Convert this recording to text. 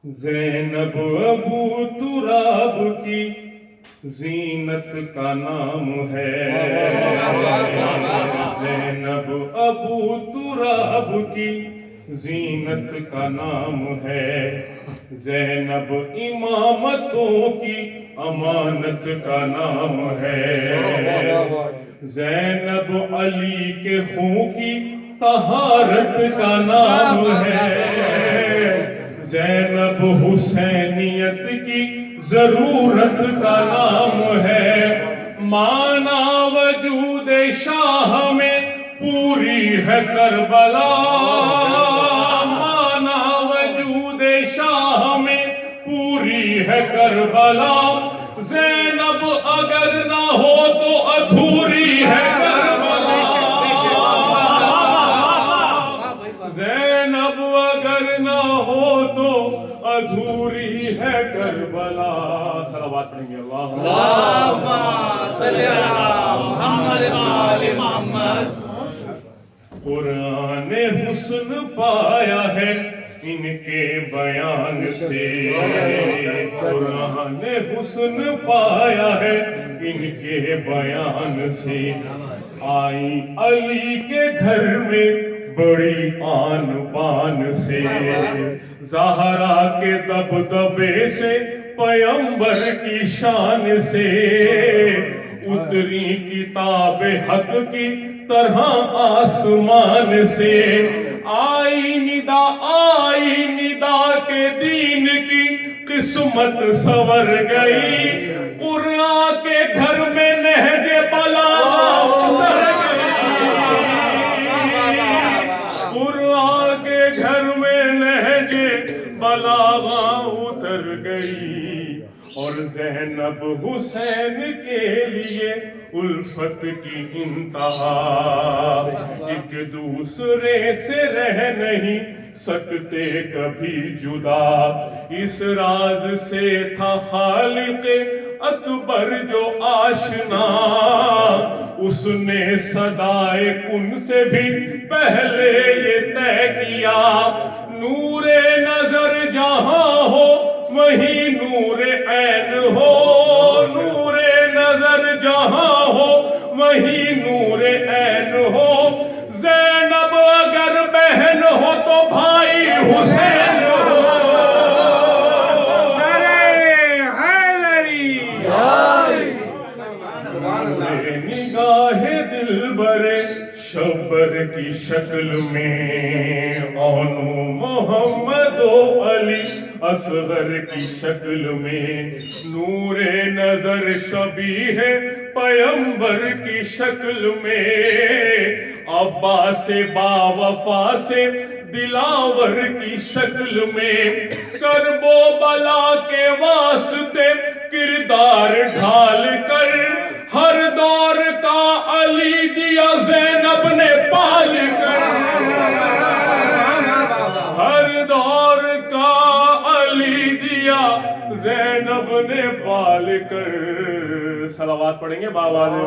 زینب ابو تراب کی زینت کا نام ہے، زینب ابو تراب کی زینت کا نام ہے، زینب امامتوں کی امانت کا نام ہے، زینب علی کے خون کی طہارت کا نام ہے، زینب حسینیت کی ضرورت کا نام ہے، مانا وجود شاہ میں پوری ہے کربلا، مانا وجود شاہ میں پوری ہے کربلا، زینب اگر نہ ہو تو ادھوری ہے کربلا، زینب اگر نہ ہو تو ادھوری ہے کربلا۔ صلوات پڑھیں گے اللہم صلی علی محمد وآل محمد۔ قرآن حسن پایا ہے ان کے بیان سے، قرآن حسن پایا ہے ان کے بیان سے، آئی علی کے گھر میں بڑی آن بان سے، زہرا کے دبدبے سے پیمبر کی شان سے، اتری کتاب حق کی طرح آسمان سے، آئی ندا کے دین کی قسمت سور گئی، قرآن کے گھر میں نہج بلاغہ اتر گئی، قرآن کے گھر میں نہج بلاغہ اتر گئی، اور زینب حسین کے لیے الفت کی انتہا، ایک دوسرے سے رہ نہیں سکتے کبھی جدا، اس راز سے تھا خالق اکبر جو آشنا، اس نے صدائے کن سے بھی پہلے یہ طے کیا، نور نظر جہاں ہو وہیں نور عین ہو، نور نظر جہاں ہو وہیں نور عین ہو، زینب اگر بہن ہو تو بھائی حسین ہو، نگاہ دل برے شبر کی شکل میں، اونو محمد و علی اصغر کی شکل میں، نور نظر شبیہ پیمبر کی شکل میں، عباس با وفا سے دلاور کی شکل میں، کرب و بلا کے واسطے کردار ڈھال کر، ہر دور کا علی دیا زینب نے پال کر، ہر دور کا علی دیا زینب نے پال کر۔ صلوات پڑھیں گے بابا نے۔